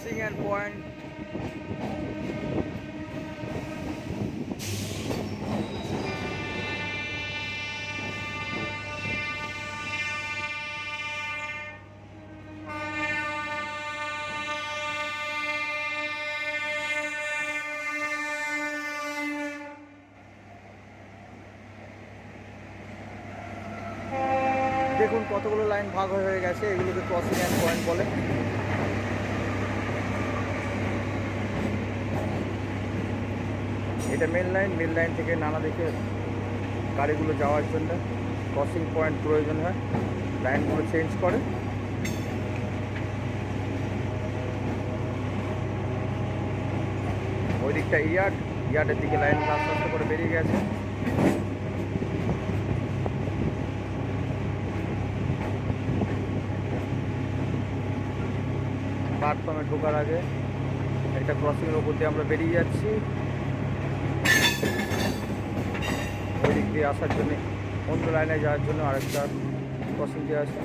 Crossing end point. দেখুন কতগুলো line ভাগ হয়ে গেছে, এগুলোকে ক্রসিং এন্ড পয়েন্ট বলে। এটা মেন লাইন, মেন লাইন থেকে নানা দিকে গাড়িগুলো যাওয়ার জন্য ক্রসিং পয়েন্ট প্রয়োজন হয়, লাইনগুলো চেঞ্জ করে। ওই দিকটা ইয়ার্ডের দিকে লাইন আস্তে আস্তে করে বেরিয়ে গেছে। প্ল্যাটফর্মে ঢোকার আগে একটা ক্রসিংয়ের ওপর দিয়ে আমরা বেরিয়ে যাচ্ছি। ওই দিক দিয়ে আসার জন্য, অন্য লাইনে যাওয়ার জন্য আরেকটা ক্রসিং দিয়ে আছে।